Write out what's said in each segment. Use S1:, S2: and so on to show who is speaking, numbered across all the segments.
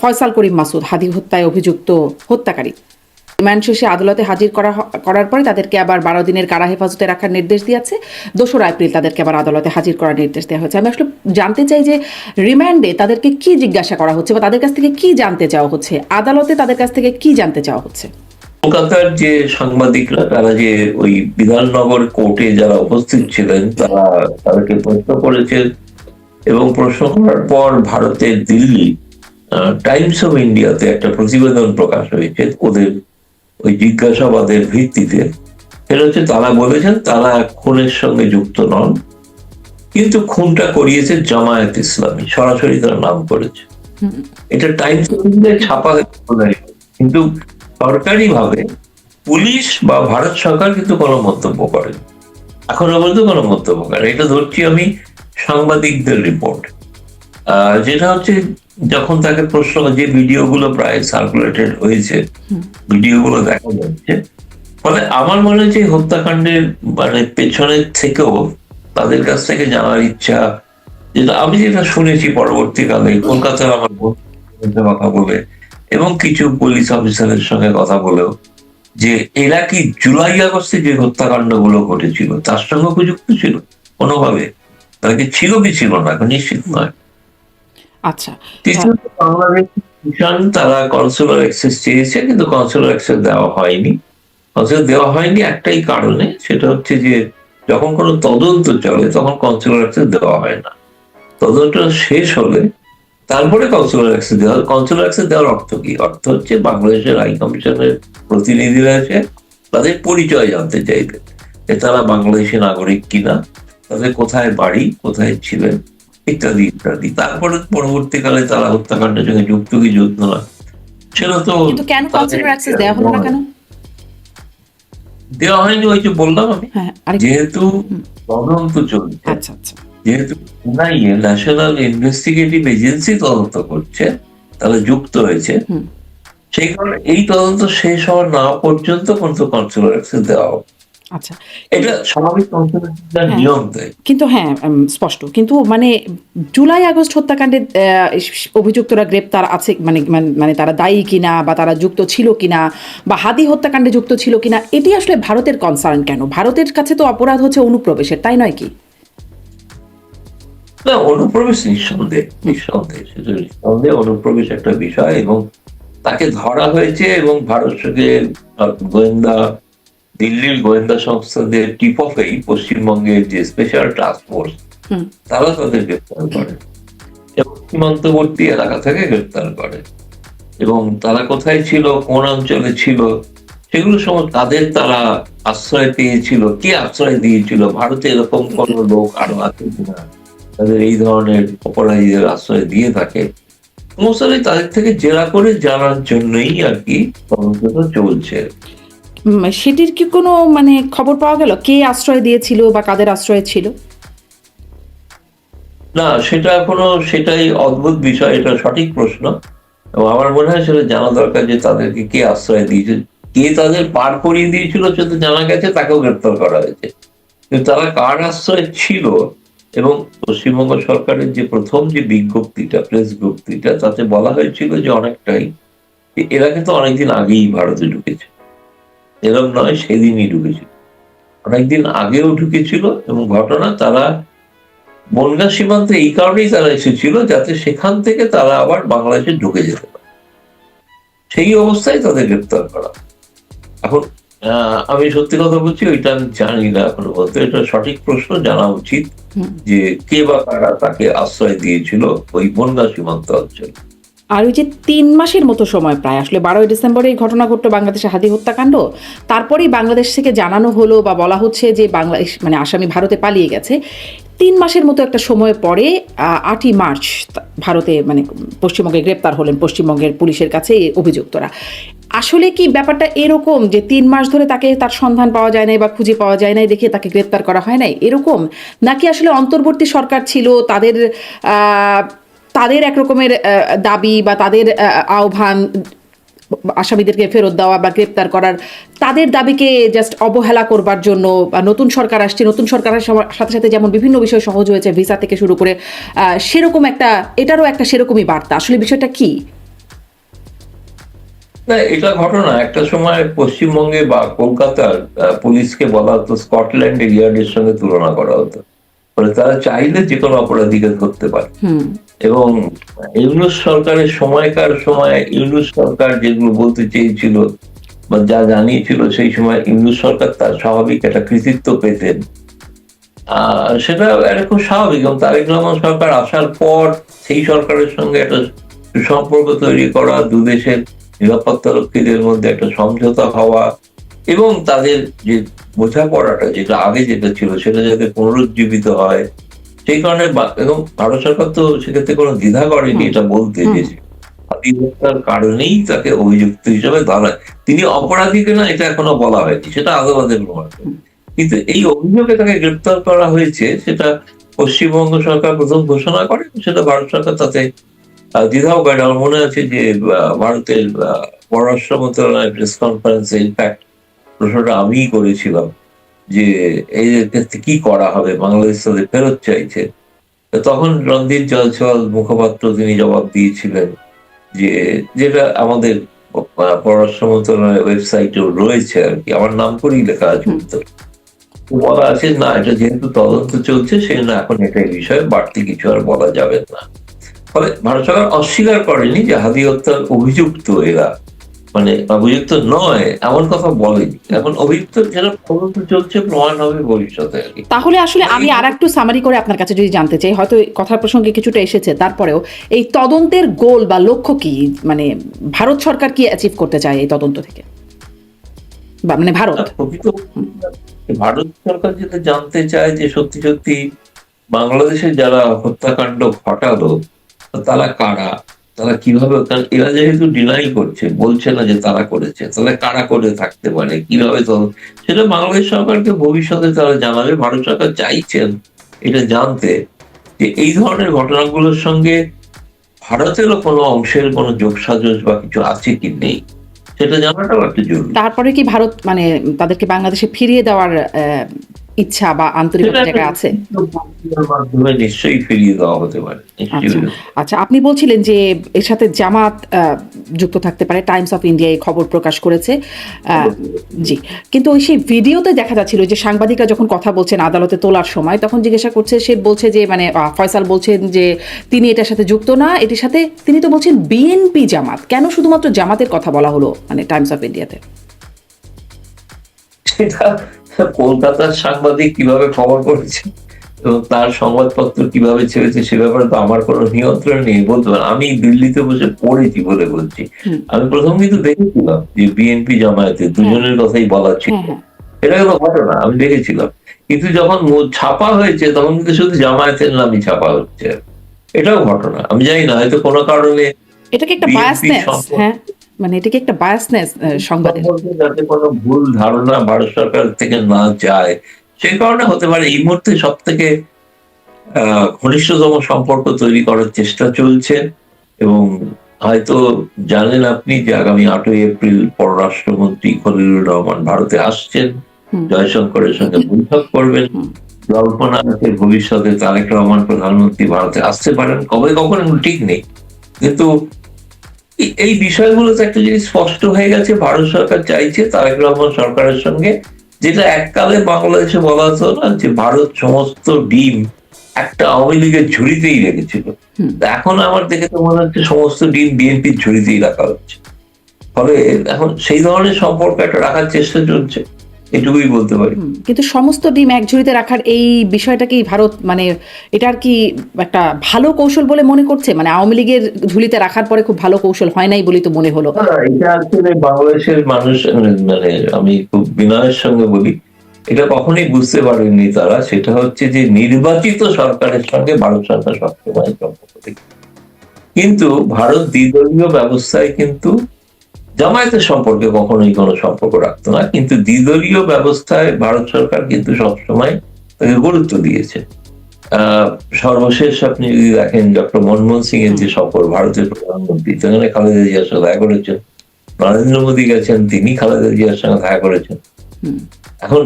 S1: ফয়সাল করিম মাসুদ হাদি হত্যায় অভিযুক্ত হত্যাকারী রিমান্ড শেষে আদালতে হাজির করার পরে তাদেরকে আবার 12 দিনের কারা হেফাজতে রাখার নির্দেশ দিয়েছে। 2রা এপ্রিল তাদেরকে আবার আদালতে হাজির করার নির্দেশ দেওয়া হয়েছে। আমি আসলে জানতে চাই যে রিমান্ডে তাদেরকে কি জিজ্ঞাসা করা হচ্ছে বা তাদের কাছ থেকে কি জানতে চাওয়া হচ্ছে, আদালতে তাদের কাছ থেকে কি জানতে চাওয়া হচ্ছে?
S2: কলকাতার যে সাংবাদিকরা তারা যে ওই বিধাননগর কোর্টে যারা উপস্থিত ছিলেন তারা তাদেরকে প্রশ্ন করেছে এবং প্রশ্ন করার পর ভারতের দিল্লি টাইমস অফ ইন্ডিয়াতে একটা প্রতিবেদন প্রকাশ হয়েছে ওদের ওই জিজ্ঞাসাবাদের ভিত্তিতে। সেটা হচ্ছে তারা বলেছেন তারা খুনের সঙ্গে যুক্ত নন, কিন্তু খুনটা করিয়েছে জামায়াত ইসলামী, সরাসরি তারা নাম করেছে। এটা টাইমস অফ ইন্ডিয়ায় ছাপা কিন্তু সরকারি ভাবে পুলিশ বা ভারত সরকার কিন্তু কোনো মন্তব্য করেন, এখনো পর্যন্ত কোনো মন্তব্য করেন। এটা ধরছি আমি সাংবাদিকদের রিপোর্ট, যেটা হচ্ছে যখন তাকে প্রশ্ন, যে ভিডিওগুলো প্রায় সার্কুলেটেড হয়েছে, ভিডিওগুলো দেখা যাচ্ছে, ফলে আমার মনে হচ্ছে হত্যাকাণ্ডের মানে পেছনের থেকেও তাদের কাছ থেকে জানার ইচ্ছা, যেটা আমি যেটা শুনেছি পরবর্তীকালে কলকাতার আমার বন্ধুদের কথা বলে এবং কিছু পুলিশ অফিসারের সঙ্গে কথা বলেও, যে এরা কি জুলাই আগস্টে যে হত্যাকাণ্ড গুলো ঘটেছিল তার সঙ্গে উপযুক্ত ছিল কোনোভাবে, তারা কি ছিল কি ছিল না এখন নিশ্চিত নয়।
S1: আচ্ছা,
S2: বাংলাদেশ মিশন তারা কনসুলার অ্যাক্সেস চেয়েছে, কিন্তু কনসুলার অ্যাক্সেস দেওয়া হয়নি। কনসুলার দেওয়া হয়নি একটাই কারণে, সেটা হচ্ছে যে যখন কোনো তদন্ত চলে তখন কনসুলার অ্যাক্সেস দেওয়া হয় না। তদন্ত শেষ হলে তারপরে কনসুলার অ্যাক্সেস দেওয়া। কনসুলার অ্যাক্সেস দেওয়ার অর্থ কি? অর্থ হচ্ছে বাংলাদেশের হাই কমিশনের প্রতিনিধিরা এসে তাদের পরিচয় জানতে চাইবে, যে তারা বাংলাদেশি নাগরিক কিনা, তাদের কোথায় বাড়ি, কোথায় ছিলেন, ইত্যাদি ইত্যাদি। তারপরে পরবর্তীকালে তারা হত্যাকাণ্ডের সঙ্গে যুক্ত কি যুক্ত না সেটা তো
S1: কিন্তু কেন কনসুলার অ্যাক্সেস দেওয়া হলো না কেন?
S2: দেওয়া হয়নি, ওই যে বললাম আমি, যেহেতু তদন্ত চলছে,
S1: আচ্ছা আচ্ছা,
S2: যেহেতু ন্যাশনাল ইনভেস্টিগেটিভ এজেন্সি তদন্ত করছে, তারা যুক্ত হয়েছে, সেই কারণে এই তদন্ত শেষ হওয়ার না পর্যন্ত কিন্তু কনসুলার অ্যাক্সেস দেওয়া হবে।
S1: আচ্ছা,
S2: এটা স্বাভাবিক কনসুলার নিয়ম দেয়।
S1: কিন্তু হ্যাঁ স্পষ্ট, কিন্তু মানে জুলাই আগস্ট হত্যাকাণ্ডে অভিযুক্তরা গ্রেপ্তার আছে মানে মানে তারা দায়ী কিনা বা তারা যুক্ত ছিল কিনা বা হাদি হত্যাকাণ্ডে যুক্ত ছিল কিনা, এটি আসলে ভারতের কনসার্ন কেন? ভারতের কাছে তো অপরাধ হচ্ছে অনুপ্রবেশের, তাই নয় কি?
S2: না, অনুপ্রবেশ নিঃসন্দেহে অনুপ্রবেশ একটা বিষয়, এবং তাকে ধরা হয়েছে এবং ভারতকে গোয়েন্দা, দিল্লির গোয়েন্দা সংস্থাদের টিপ অফেই পশ্চিমবঙ্গের যে স্পেশাল টাস্ক ফোর্স তারা তাদের গ্রেপ্তার করে এবং সীমান্তবর্তী এলাকা থেকে গ্রেপ্তার করে, এবং তারা কোথায় ছিল, কোন অঞ্চলে ছিল, সেগুলো সময় তাদের তারা আশ্রয় পেয়েছিল, কে আশ্রয় দিয়েছিল, ভারতে এরকম কোন লোক আরো আছে কিনা তাদের এই ধরনের অপরাধীদের আশ্রয় দিয়ে থাকে, সমস্তটাই তাদের থেকে জেরা করে জানার জন্যই আর কি তদন্তটা চলছে।
S1: সেটির কি কোনো মানে খবর পাওয়া গেল কে আশ্রয় দিয়েছিল বা কাদের আশ্রয় ছিল?
S2: না, সেটা এখনো, সেটাই অদ্ভুত বিষয়, এটা সঠিক প্রশ্ন, এবং আমার মনে হয় সেটা জানা দরকার যে তাদেরকে কে আশ্রয় দিয়েছে, কে তাদের পার করিয়ে দিয়েছিল সেটা জানা গেছে, তাকেও গ্রেপ্তার করা হয়েছে, কিন্তু তারা কার আশ্রয় ছিল, এবং পশ্চিমবঙ্গ সরকারের যে প্রথম যে বিজ্ঞপ্তিটা, প্রেস বিজ্ঞপ্তিটা, তাতে বলা হয়েছিল যে অনেকটাই এরা কিন্তু অনেকদিন আগেই ভারতে ঢুকেছে, এরকম নয় সেদিনই ঢুকেছিল, অনেকদিন আগেও ঢুকেছিল, এবং ঘটনা তারা বনগাঁ সীমান্তে এই কারণেই তারা এসেছিল যাতে সেখান থেকে তারা আবার বাংলাদেশে ঢুকে যেতে পারে, সেই অবস্থায় তাদের গ্রেপ্তার করা। এখন আমি সত্যি কথা বলছি, ওইটা আমি জানি না এখনো বলতে, এটা সঠিক প্রশ্ন, জানা উচিত যে কে বা কারা তাকে আশ্রয় দিয়েছিল ওই বনগাঁ সীমান্ত অঞ্চলে।
S1: আর ওই যে 3 মাসের মতো সময়, প্রায় আসলে 12ই ডিসেম্বরে এই ঘটনা ঘটলো বাংলাদেশে হাদি হত্যাকাণ্ড, তারপরেই বাংলাদেশ থেকে জানানো হলো বা বলা হচ্ছে যে বাংলাদেশ মানে আসামি ভারতে পালিয়ে গেছে। 3 মাসের মতো একটা সময় পরে 8ই মার্চ ভারতে মানে পশ্চিমবঙ্গে গ্রেপ্তার হলেন পশ্চিমবঙ্গের পুলিশের কাছে এই অভিযুক্তরা। আসলে কি ব্যাপারটা এরকম যে 3 মাস ধরে তাকে তার সন্ধান পাওয়া যায় নাই বা খুঁজে পাওয়া যায় নাই দেখে তাকে গ্রেপ্তার করা হয় নাই এরকম, নাকি আসলে অন্তর্বর্তী সরকার ছিল, তাদের তাদের এক রকমের দাবি বা তাদের আহ্বান, আসামিদেরকে ফেরত দেওয়া বা গ্রেপ্তার করার, তাদের দাবিকে জাস্ট অবহেলা করবার জন্য, বা নতুন সরকার আসছে, নতুন সরকারের সাথে সাথে যেমন বিভিন্ন বিষয় সহজ হয়েছে ভিসা থেকে শুরু করে, সেরকম একটা, এটারও একটা সেরকমই বার্তা। আসলে বিষয়টা কি?
S2: না, এটা ঘটনা একটা সময় পশ্চিমবঙ্গে বা কলকাতার পুলিশকে বলা হতো স্কটল্যান্ডের ইয়ার্ডের সঙ্গে তুলনা করা হতো। ফলে তারা চাইলে যে কোনো অপরাধীকে ধরতে পারে। এবং ইউনূস সরকারের সময়কার সময় ইউনূস সরকার যেগুলো বলতে চেয়েছিল বা যা জানিয়েছিল, সেই সময় ইউনূস সরকার তার স্বাভাবিক একটা কৃতিত্ব পেতেন। সেটা একটা খুব স্বাভাবিক। এবং তারেক রহমান সরকার আসার পর সেই সরকারের সঙ্গে একটা সুসম্পর্ক তৈরি করা, দুদেশের নিরাপত্তা রক্ষীদের মধ্যে একটা সমঝোতা হওয়া এবং তাদের যে বোঝাপড়াটা যেটা আগে যেটা ছিল সেটা যাতে পুনরুজ্জীবিত হয়, সেই কারণে এবং ভারত সরকার তো সেক্ষেত্রে কোনো দ্বিধা করেনি এটা বলতে যে স্বাধীনতার কারণেই তাকে অভিযুক্ত হিসেবে ধরায়। তিনি অপরাধী কিনা এটা এখনো বলা হয়নি, সেটা আদালতের প্রমাণ। কিন্তু এই অভিযোগে তাকে গ্রেপ্তার করা হয়েছে, সেটা পশ্চিমবঙ্গ সরকার প্রথম ঘোষণা করে, সেটা ভারত সরকার তাতে দ্বিধাও করে। আমার মনে আছে যে ভারতের পররাষ্ট্র মন্ত্রণালয়ের প্রেস কনফারেন্সে ইনফ্যাক্ট প্রশ্নটা আমিই করেছিলাম যে এই ক্ষেত্রে কি করা হবে, বাংলাদেশ তাদের ফেরত চাইছে। তখন রণদীপ জয়সওয়াল মুখপাত্র তিনি জবাব দিয়েছিলেন যে, যেটা আমাদের পররাষ্ট্র মন্ত্রণালয়ের ওয়েবসাইটেও রয়েছে আর কি, আমার নাম করেই লেখা আছে উত্তর, বলা আছে না এটা যেহেতু তদন্ত চলছে সেজন্য এখন এটা এই বিষয়ে বাড়তি কিছু আর বলা যাবে না। ফলে ভারত সরকার অস্বীকার করেনি যে হাদি হত্যার অভিযুক্ত এরা, মানে অভিযুক্ত নয় এমন কথা বলেনি। এখন অভিযুক্ত যারা তদন্ত চলছে, প্রমাণ হবে ভবিষ্যতে আর কি।
S1: তাহলে আসলে আমি আর একটু সামারি করে আপনার কাছে যদি জানতে চাই, হয়তো কথার প্রসঙ্গে কিছুটা এসেছে, তারপরেও এই তদন্তের গোল বা লক্ষ্য কি, মানে ভারত সরকার কি অ্যাচিভ করতে চায় এই তদন্ত থেকে, বা মানে ভারত
S2: ভারত সরকার যেটা জানতে চায় যে সত্যি সত্যি বাংলাদেশে যারা হত্যাকাণ্ড ঘটালো তারা কারা, তারা কিভাবে, কারণ এরা যেহেতু ডিনাই করছে, বলছে না যে তারা করেছে, তাহলে কারা করে থাকতে পারে, কিভাবে, সেটা বাংলাদেশ সরকারকে ভবিষ্যতে তারা জানাবে। ভারত সরকার চাইছেন এটা জানতে যে এই ধরনের ঘটনাগুলোর সঙ্গে ভারতেরও কোনো অংশের কোনো যোগসাজশ বা কিছু আছে কি নেই, সেটা জানাটাও একটা জরুরি।
S1: তারপরে কি ভারত মানে তাদেরকে বাংলাদেশে ফিরিয়ে দেওয়ার ইচ্ছা বা আন্তরিকতা জায়গায় আছে?
S2: মাধ্যমে নিশ্চয়ই ফিরিয়ে দেওয়া হতে পারে।
S1: আচ্ছা, আপনি বলছিলেন যে এর সাথে জামাত যুক্ত থাকতে পারে, টাইমস অফ ইন্ডিয়া এই খবর প্রকাশ করেছে। জি, কিন্তু ওই সেই ভিডিওতে দেখা যাচ্ছিল যে সাংবাদিকরা যখন কথা বলছেন আদালতে তোলার সময়, তখন জিজ্ঞাসা করছে, সে বলছে যে মানে ফয়সাল বলছেন যে তিনি এটার সাথে যুক্ত না, এটির সাথে তিনি তো বলছেন বিএনপি জামাত, কেন শুধুমাত্র জামাতের কথা বলা হলো মানে টাইমস অফ ইন্ডিয়াতে?
S2: সেটা কলকাতার সাংবাদিক কিভাবে খবর করেছে এবং তার সংবাদপত্র কিভাবে ছেড়েছে সে ব্যাপারে তো আমার কোনো নিয়ন্ত্রণ নেই, বলতে পারেন। আমি দিল্লিতে বসে পড়েছি বলে বলছি। আমি প্রথম কিন্তু দেখেছিলাম যে বিএনপি জামায়াতের দুজনের কথাই বলা ছিল, এটা কোনো ঘটনা, আমি দেখেছিলাম। কিন্তু যখন ছাপা হয়েছে তখন কিন্তু শুধু জামায়াতের নামই ছাপা হচ্ছে, এটাও ঘটনা। আমি জানি না, হয়তো কোনো কারণে
S1: এটাকে একটা বায়াসনেস, হ্যাঁ মানে এটাকে একটা বায়াসনেস সংবাদের,
S2: যাতে কোনো ভুল ধারণা ভারত সরকার থেকে না যায় সেই কারণে হতে পারে। এই মুহূর্তে সব থেকে ঘনিষ্ঠতম সম্পর্ক তৈরি করার চেষ্টা চলছে এবং হয়তো জানেন আপনি যে আগামী 8ই এপ্রিল পররাষ্ট্রমন্ত্রী খলিলুর রহমান ভারতে আসছেন, জয়শঙ্করের সঙ্গে বৈঠক করবেন। জল্পনা আছে ভবিষ্যতে তারেক রহমান প্রধানমন্ত্রী ভারতে আসতে পারেন, কবে কখন ঠিক নেই। কিন্তু এই বিষয়গুলোতে একটা জিনিস স্পষ্ট হয়ে গেছে, ভারত সরকার চাইছে তারেক রহমান সরকারের সঙ্গে, যেটা এককালে বাংলাদেশে বলা হতো না যে ভারত সমস্ত ডিম একটা আওয়ামী লীগের ঝুড়িতেই রেখেছিল, এখন আমার দেখে তো মনে হচ্ছে সমস্ত ডিম বিএনপির ঝুড়িতেই রাখা হচ্ছে। ফলে এখন সেই ধরনের সম্পর্ক একটা রাখার চেষ্টা চলছে, এটুকুই বলতে পারি।
S1: কিন্তু সমস্ত ডিম এক ঝুড়িতে রাখার এই বিষয়টাকেই ভারত মানে এটার কি একটা ভালো কৌশল বলে মনে করছে? মানে আওয়ামী লীগের ঝুলিতে রাখার পরে খুব ভালো কৌশল হয় নাই বলেই তো মনে হলো।
S2: এটা আসলে বাংলাদেশের মানুষ, মানে আমি খুব বিনয়ের সঙ্গে বলি, এটা কখনোই বুঝতে পারেননি তারা। সেটা হচ্ছে যে নির্বাচিত সরকারের সঙ্গে ভারত সরকার সবসময় সম্পর্ক দেখে, কিন্তু ভারত দ্বিদলীয় ব্যবস্থায় কিন্তু জামায়াতের সম্পর্কে কখনোই কোনো সম্পর্ক রাখতো না, কিন্তু দ্বিদলীয় ব্যবস্থায় ভারত সরকার কিন্তু সবসময় তাকে গুরুত্ব দিয়েছে। সর্বশেষ আপনি যদি দেখেন ডক্টর মনমোহন সিং এর যে সফর ভারতের প্রধানমন্ত্রী, সেখানে খালেদা জিয়ার সাথে দেখা করেছেন, নরেন্দ্র মোদী গেছেন, তিনি খালেদা জিয়ার সঙ্গে দেখা করেছেন।
S1: হুম।
S2: এখন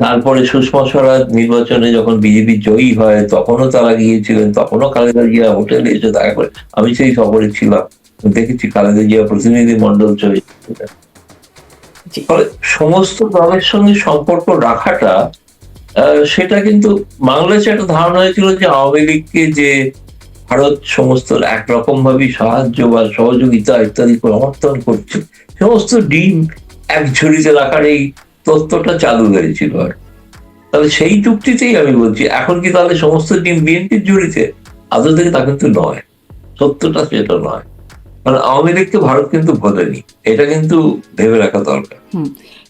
S2: তারপরে সুষমা স্বরাজ নির্বাচনে যখন বিজেপি জয়ী হয় তখনও তারা গিয়েছিলেন, তখনও খালেদা জিয়া হোটেলে এসে দেখা করে, আমি সেই সফরে ছিলাম, দেখেছি খালেদা জিয়া প্রতিনিধি মন্ডল চলে।
S1: জি।
S2: ফলে সমস্ত দলের সঙ্গে সম্পর্ক রাখাটা সেটা কিন্তু বাংলাদেশে একটা ধারণা হয়েছিল যে আওয়ামী লীগকে যে ভারত সমস্ত একরকম ভাবে সাহায্য বা সহযোগিতা ইত্যাদি সমর্থন করছে, সমস্ত ডিম এক ঝুড়িতে রাখার এই তত্ত্বটা চালু হয়েছিল। আর তাহলে সেই যুক্তিতেই আমি বলছি, এখন কি তাহলে সমস্ত ডিম বিএনপির ঝুড়িতে? আদৌ থেকে তা কিন্তু নয়, সত্যটা সেটা নয়। কারণ আওয়ামী লীগকে ভারত কিন্তু ভোলেনি, এটা কিন্তু ভেবে রাখা দরকার।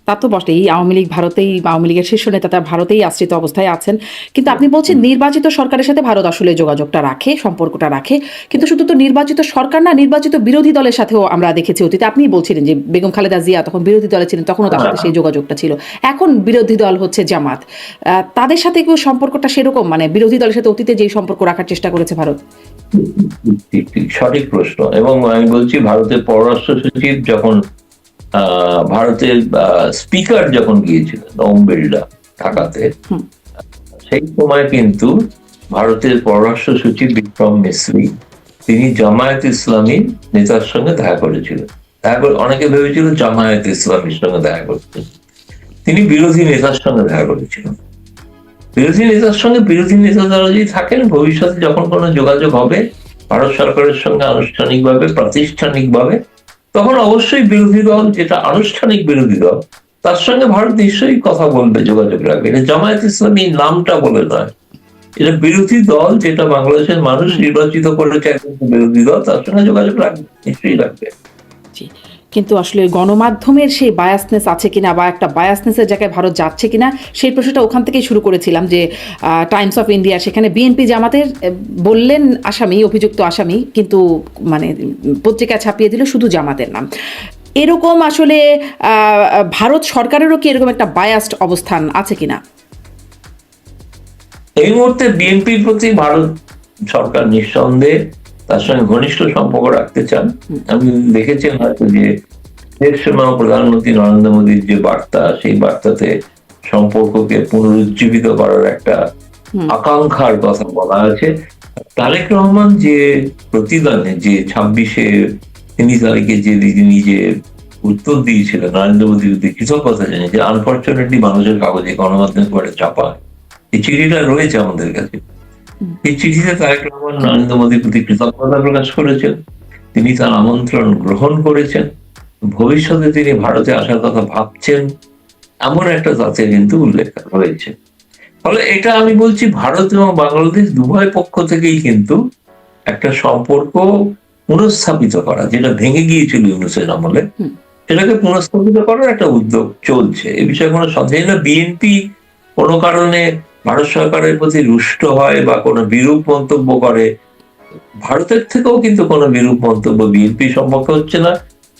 S1: তা তো বটে, এই আওয়ামী লীগ ভারতেই, আওয়ামী লীগের শীর্ষ নেতা তারা ভারতেই আশ্রিত অবস্থায় আছেন। কিন্তু আপনি বলছেন নির্বাচিত সরকারের সাথে ভারত আসলে যোগাযোগটা রাখে, সম্পর্কটা রাখে। কিন্তু শুধু তো নির্বাচিত সরকার না, নির্বাচিত বিরোধী দলের সাথেও আমরা দেখেছি অতীতে। আপনি বলছিলেন যে বেগম খালেদা জিয়া তখন বিরোধী দলে ছিলেন, তখনও তার সাথে সেই যোগাযোগটা ছিল। এখন বিরোধী দল হচ্ছে জামাত, তাদের সাথে কেউ সম্পর্কটা সেরকম, মানে বিরোধী দলের সাথে অতীতে যেই সম্পর্ক রাখার চেষ্টা করেছে ভারত?
S2: ঠিক ঠিক সঠিক প্রশ্ন। এবং আমি বলছি, ভারতের পররাষ্ট্র সচিব যখন ভারতের স্পিকার যখন গিয়েছিলেন ওম বিড়লা ঢাকাতে, সেই সময় কিন্তু ভারতের পররাষ্ট্র সচিব বিক্রম মিশ্রি তিনি জামায়াত ইসলামী নেতার সঙ্গে দেখা করেছিলেন। দেখা করে অনেকে ভেবেছিল জামায়াত ইসলামীর সঙ্গে দেখা করছেন, তিনি বিরোধী নেতার সঙ্গে দেখা করেছিলেন। বিরোধী নেতার সঙ্গে বিরোধী নেতা যারা যদি থাকেন, ভবিষ্যতে যখন কোনো যোগাযোগ হবে ভারত সরকারের সঙ্গে আনুষ্ঠানিকভাবে প্রাতিষ্ঠানিকভাবে, তখন অবশ্যই বিরোধী দল যেটা আনুষ্ঠানিক বিরোধী দল তার সঙ্গে ভারত নিশ্চয়ই কথা বলবে, যোগাযোগ রাখবে। এটা জামায়াত ইসলামী নামটা বলে নয়, এটা বিরোধী দল যেটা বাংলাদেশের মানুষ নির্বাচিত করেছে একজন বিরোধী দল, তার সঙ্গে যোগাযোগ রাখবে, নিশ্চয়ই রাখবে।
S1: কিন্তু আসলে গণমাধ্যমের সেই বায়াসনেস আছে কিনা, বা একটা বায়াসনেসের জায়গায় ভারত যাচ্ছে কিনা, সেই প্রশ্নটা ওখান থেকেই শুরু করেছিলাম। যে টাইমস অফ ইন্ডিয়া, সেখানে বিএনপি জামাতের বললেন আসামি, অভিযুক্ত আসামি, কিন্তু মানে পত্রিকায় ছাপিয়ে দিল শুধু জামাতের নাম। এরকম আসলে ভারত সরকারেরও কি এরকম একটা বায়াসড অবস্থান আছে কিনা?
S2: এই মুহূর্তে বিএনপির প্রতি ভারত সরকার নিঃসন্দেহে তার সঙ্গে ঘনিষ্ঠ সম্পর্ক রাখতে চান। আমি দেখেছেন হয়তো যে শেষ সময় প্রধানমন্ত্রী নরেন্দ্র মোদীর যে বার্তা, সেই বার্তাতে সম্পর্ককে পুনরুজ্জীবিত করার একটা আকাঙ্ক্ষার কথা বলা আছে। তারেক রহমান যে প্রতিদানে যে 26শে 3 তারিখে যে নিজে উত্তর দিয়েছিলেন নরেন্দ্র মোদীর প্রতি কৃতজ্ঞতা জানিয়ে, যে আনফর্চুনেটলি মানুষের কাগজে গণমাধ্যমে করে চাপা, এই চিঠিটা রয়েছে আমাদের কাছে। এই চিঠিতে তারেক রহমান নরেন্দ্র মোদীর প্রতি কৃতজ্ঞতা প্রকাশ করেছেন, তিনি তার আমন্ত্রণ গ্রহণ করেছেন, ভবিষ্যতে তিনি ভারতে আসার কথা ভাবছেন, এমন একটা তাতে কিন্তু উল্লেখ রয়েছে। ফলে এটা আমি বলছি, ভারত এবং বাংলাদেশ উভয় পক্ষ থেকেই কিন্তু একটা সম্পর্ক পুনঃস্থাপিত করা, যেটা ভেঙে গিয়েছিল ইউনূসের আমলে, সেটাকে পুনঃস্থাপিত করার একটা উদ্যোগ চলছে। এ বিষয়ে কোনো সন্দেহ না। বিএনপি কোনো কারণে ভারত সরকারের প্রতি রুষ্ট হয় বা কোনো বিরূপ মন্তব্য করে, ভারতের থেকেও কিন্তু কোনো বিরূপ মন্তব্য বিএনপি সম্পর্কে হচ্ছে না।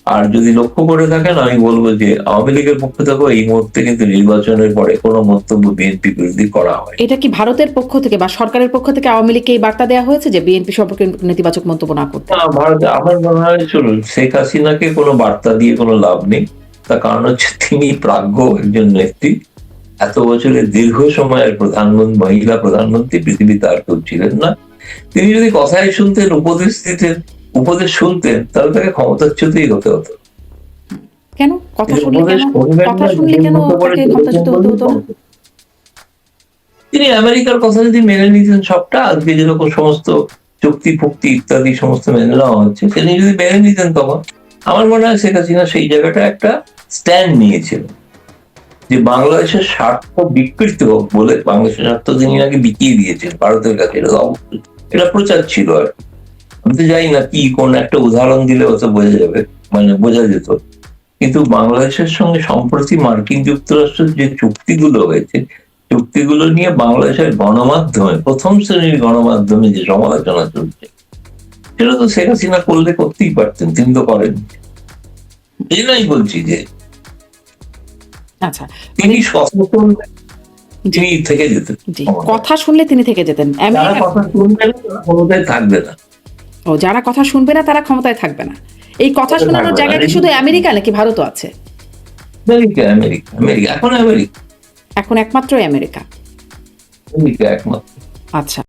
S2: আর যদি লক্ষ্য করে থাকেন, আমি বলবো যে আওয়ামী লীগের পক্ষ থেকেও এই মুহূর্তে কিন্তু নির্বাচনের পরে কোনো মন্তব্য বিএনপি বিরোধী করা হয়।
S1: এটা কি ভারতের পক্ষ থেকে বা সরকারের পক্ষ থেকে আওয়ামী লীগকে এই বার্তা দেওয়া হয়েছে যে বিএনপি সম্পর্কে নেতিবাচক মন্তব্য না করতে?
S2: ভারতে আমার মনে হয়, চলুন, শেখ হাসিনাকে কোনো বার্তা দিয়ে কোনো লাভ নেই। তার কারণ হচ্ছে তিনি প্রাজ্ঞ একজন নেত্রী, এত বছরের দীর্ঘ সময়ের প্রধানমন্ত্রী, মহিলা প্রধানমন্ত্রী পৃথিবীতে আর কেউ ছিলেন না। তিনি যদি কথাই শুনতেন, উপদেশ দিতেন, উপদেশ শুনতেন, তাহলে তাকে ক্ষমতাচ্যুতই হতে হতো।
S1: কেন কথা শুনলে কেন তাকে ক্ষমতাচ্যুত হতে হতো না?
S2: তিনি আমেরিকার কথা যদি মেনে নিতেন সবটা, আজকে যেরকম সমস্ত চুক্তি ফুক্তি ইত্যাদি সমস্ত মেনে নেওয়া হচ্ছে, তিনি যদি মেনে নিতেন, তখন আমার মনে হয় শেখ হাসিনা সেই জায়গাটা একটা স্ট্যান্ড নিয়েছিল যে বাংলাদেশের স্বার্থ বিকৃত হোক বলে, বাংলাদেশের স্বার্থ তিনি নাকি বিকিয়ে দিয়েছেন ভারতের কাছে, এটা প্রচার ছিল। আর আমি তো জানি না কি কোন একটা উদাহরণ দিলে হয়তো বোঝা যাবে, মানে বোঝা যেত। কিন্তু বাংলাদেশের সঙ্গে সম্প্রতি মার্কিন যুক্তরাষ্ট্রের যে চুক্তিগুলো হয়েছে, চুক্তিগুলো নিয়ে বাংলাদেশের গণমাধ্যমে, প্রথম শ্রেণীর গণমাধ্যমে যে সমালোচনা চলছে, সেটা তো শেখ হাসিনা করলে করতেই পারতেন, তিনি তো করেন। এই জন্যই বলছি যে
S1: আচ্ছা,
S2: তিনি সচেতন, তিনি থেকে যেতেন।
S1: কথা শুনলে তিনি থেকে যেতেন।
S2: যারা কথা শুনবে না তারা ক্ষমতায় থাকবে না।
S1: যারা কথা শুনবে না তারা ক্ষমতায় থাকবে না, এই কথা শোনানোর জায়গা কি শুধু আমেরিকা নাকি ভারতও আছে?
S2: আমেরিকা আমেরিকা আমেরিকা এখন আমেরিকা
S1: এখন একমাত্রই আমেরিকা।
S2: আমেরিকা একমাত্র।
S1: আচ্ছা।